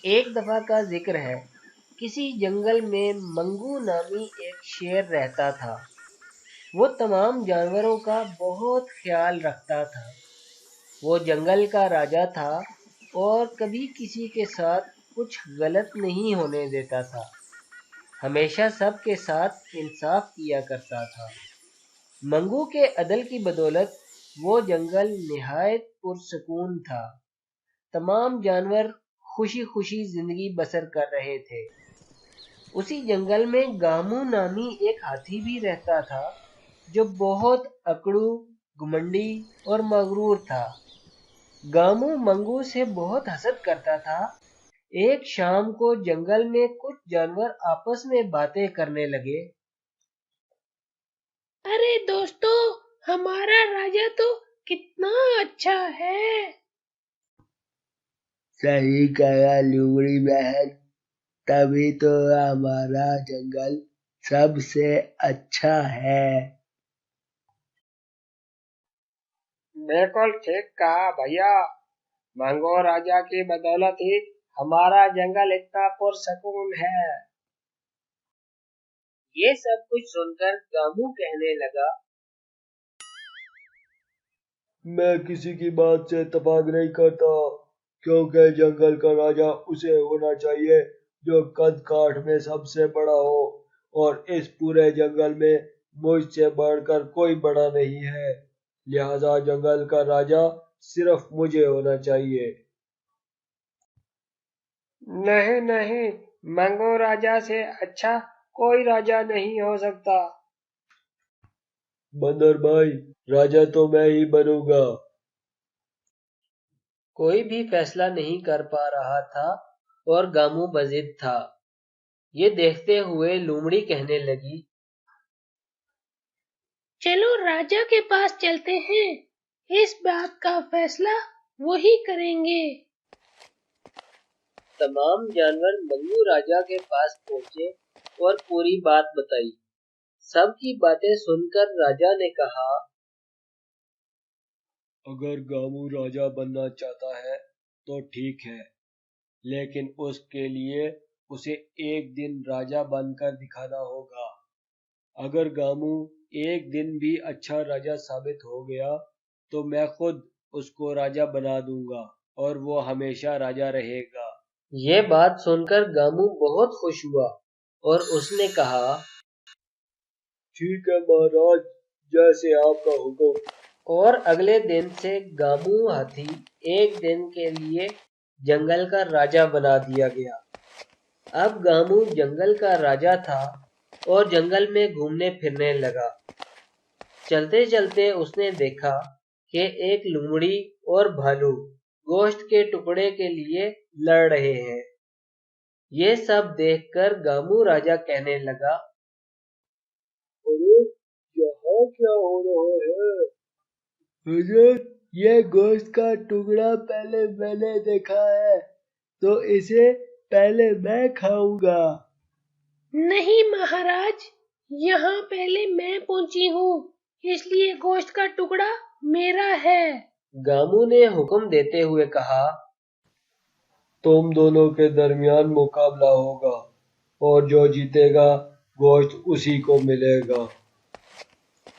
ایک دفعہ کا ذکر ہے، کسی جنگل میں منگو نامی ایک شیر رہتا تھا۔ وہ تمام جانوروں کا بہت خیال رکھتا تھا۔ وہ جنگل کا راجا تھا اور کبھی کسی کے ساتھ کچھ غلط نہیں ہونے دیتا تھا۔ ہمیشہ سب کے ساتھ انصاف کیا کرتا تھا۔ منگو کے عدل کی بدولت وہ جنگل نہایت پرسکون تھا۔ تمام جانور خوشی خوشی زندگی بسر کر رہے تھے۔ اسی جنگل میں گامو نامی ایک ہاتھی بھی رہتا تھا جو بہت اکڑو، گھمنڈی اور مغرور تھا۔ گامو منگو سے بہت حسد کرتا تھا۔ ایک شام کو جنگل میں کچھ جانور آپس میں باتیں کرنے لگے۔ ارے دوستو، ہمارا راجا تو کتنا اچھا ہے۔ صحیح کہا لومڑی بہن، تبھی تو ہمارا جنگل سب سے اچھا ہے۔ بالکل ٹھیک کہا بھیا، منگو راجا کی بدولت ہی ہمارا جنگل اتنا پرسکون ہے۔ یہ سب کچھ سن کر گامو کہنے لگا، میں کسی کی بات سے اتفاق نہیں کرتا، کیونکہ جنگل کا راجا اسے ہونا چاہیے جو قد کاٹھ میں سب سے بڑا ہو، اور اس پورے جنگل میں مجھ سے بڑھ کر کوئی بڑا نہیں ہے، لہذا جنگل کا راجا صرف مجھے ہونا چاہیے۔ نہیں نہیں، منگو راجا سے اچھا کوئی راجا نہیں ہو سکتا۔ بندر بھائی، راجا تو میں ہی بنوں گا۔ کوئی بھی فیصلہ نہیں کر پا رہا تھا اور گامو بضد تھا۔ یہ دیکھتے ہوئے لومڑی کہنے لگی، چلو راجا کے پاس چلتے ہیں، اس بات کا فیصلہ وہی کریں گے۔ تمام جانور منگو راجا کے پاس پہنچے اور پوری بات بتائی۔ سب کی باتیں سن کر راجا نے کہا، اگر گامو راجا بننا چاہتا ہے تو ٹھیک ہے، لیکن اس کے لیے اسے ایک دن راجا بن کر دکھانا ہوگا۔ اگر گامو ایک دن بھی اچھا راجا ثابت ہو گیا تو میں خود اس کو راجا بنا دوں گا اور وہ ہمیشہ راجا رہے گا۔ یہ بات سن کر گامو بہت خوش ہوا اور اس نے کہا، ٹھیک ہے مہاراج، جیسے آپ کا حکم۔ اور اگلے دن سے گامو ہاتھی ایک دن کے لیے جنگل کا راجا بنا دیا گیا۔ اب گامو جنگل کا راجا تھا اور جنگل میں گھومنے پھرنے لگا۔ چلتے چلتے اس نے دیکھا کہ ایک لومڑی اور بھالو گوشت کے ٹکڑے کے لیے لڑ رہے ہیں۔ یہ سب دیکھ کر گامو راجا کہنے لگا، ارے یہاں کیا ہو رہا ہے؟ حضور، یہ گوشت کا ٹکڑا پہلے میں نے دیکھا ہے، تو اسے پہلے میں کھاؤں گا۔ نہیں مہاراج، یہاں پہلے میں پہنچی ہوں، اس لیے گوشت کا ٹکڑا میرا ہے۔ گامو نے حکم دیتے ہوئے کہا، تم دونوں کے درمیان مقابلہ ہوگا اور جو جیتے گا گوشت اسی کو ملے گا۔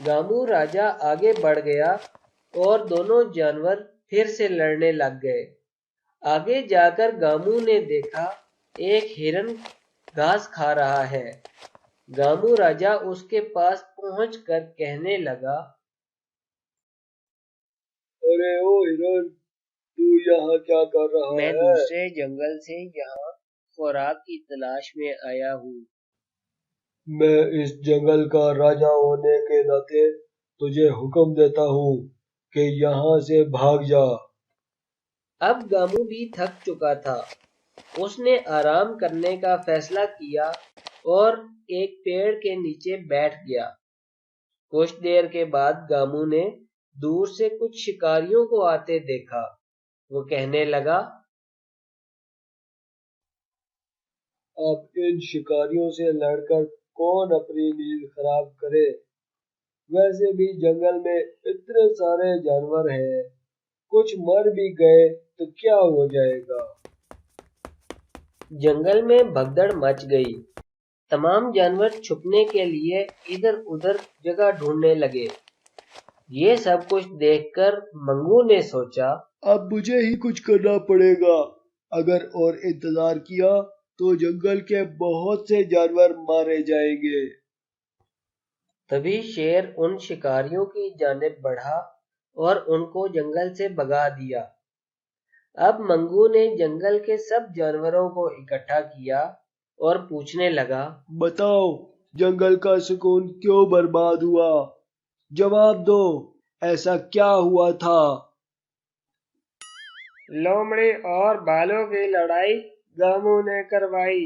گامو راجا آگے بڑھ گیا اور دونوں جانور پھر سے لڑنے لگ گئے۔ آگے جا کر گامو نے دیکھا ایک ہرن گھاس کھا رہا ہے۔ گامو راجا اس کے پاس پہنچ کر کہنے لگا، ارے او ہرن، تو یہاں کیا کر رہا میں ہے؟ دوسرے جنگل سے یہاں خوراک کی تلاش میں آیا ہوں۔ میں اس جنگل کا راجا ہونے کے ناطے تجھے حکم دیتا ہوں کہ یہاں سے بھاگ جا۔ اب گامو بھی تھک چکا تھا۔ اس نے آرام کرنے کا فیصلہ کیا اور ایک پیڑ کے نیچے بیٹھ گیا۔ کچھ دیر کے بعد گامو نے دور سے کچھ شکاریوں کو آتے دیکھا۔ وہ کہنے لگا، اب ان شکاریوں سے لڑ کر کون اپنی نیند خراب کرے؟ ویسے بھی جنگل میں اتنے سارے جانور ہیں، کچھ مر بھی گئے تو کیا ہو جائے گا؟ جنگل میں بھگدڑ مچ گئی۔ تمام جانور چھپنے کے لیے ادھر ادھر جگہ ڈھونڈنے لگے۔ یہ سب کچھ دیکھ کر منگو نے سوچا، اب مجھے ہی کچھ کرنا پڑے گا۔ اگر اور انتظار کیا تو جنگل کے بہت سے جانور مارے جائیں گے۔ تبھی شیر ان شکاریوں کی جانب بڑھا اور ان کو جنگل سے بھگا دیا۔ اب منگو نے جنگل کے سب جانوروں کو اکٹھا کیا اور پوچھنے لگا، بتاؤ جنگل کا سکون کیوں برباد ہوا؟ جواب دو، ایسا کیا ہوا تھا؟ لومڑی اور بھالوں کی لڑائی گامو نے کروائی۔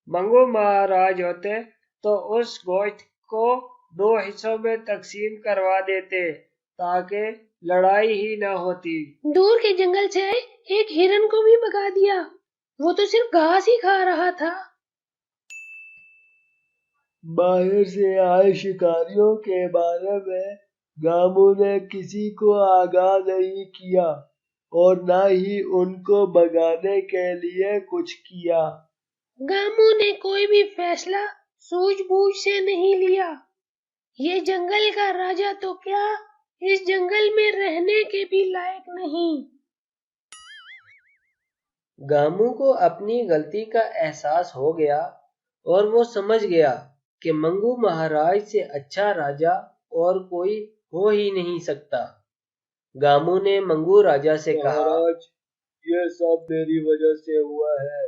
منگو مہاراج ہوتے تو اس گوشت کو 2 حصوں میں تقسیم کروا دیتے تاکہ لڑائی ہی نہ ہوتی۔ دور کے جنگل سے آئے ایک ہرن کو بھی بھگا دیا، وہ تو صرف گھاس ہی کھا رہا تھا۔ باہر سے آئے شکاریوں کے بارے میں گامو نے کسی کو آگاہ نہیں کیا اور نہ ہی ان کو بھگانے کے لیے کچھ کیا۔ گامو نے کوئی بھی فیصلہ سوجھ بوجھ سے نہیں لیا۔ یہ جنگل کا راجا تو کیا، اس جنگل میں رہنے کے بھی لائق نہیں۔ گامو کو اپنی غلطی کا احساس ہو گیا اور وہ سمجھ گیا کہ منگو مہاراج سے اچھا راجا اور کوئی ہو ہی نہیں سکتا۔ گامو نے منگو راجا سے کہا، مہاراج، یہ سب میری وجہ سے ہوا ہے۔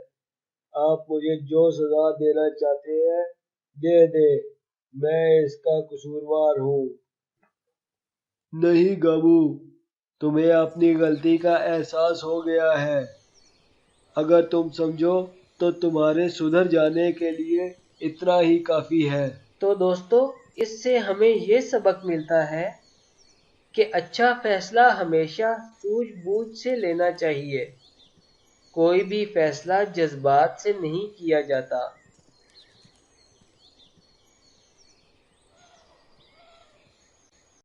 آپ مجھے جو سزا دینا چاہتے ہیں دے دے، میں اس کا قصوروار ہوں۔ نہیں گامو، تمہیں اپنی غلطی کا احساس ہو گیا ہے۔ اگر تم سمجھو تو تمہارے سدھر جانے کے لیے اتنا ہی کافی ہے۔ تو دوستو، اس سے ہمیں یہ سبق ملتا ہے کہ اچھا فیصلہ ہمیشہ سوجھ بوجھ سے لینا چاہیے۔ کوئی بھی فیصلہ جذبات سے نہیں کیا جاتا۔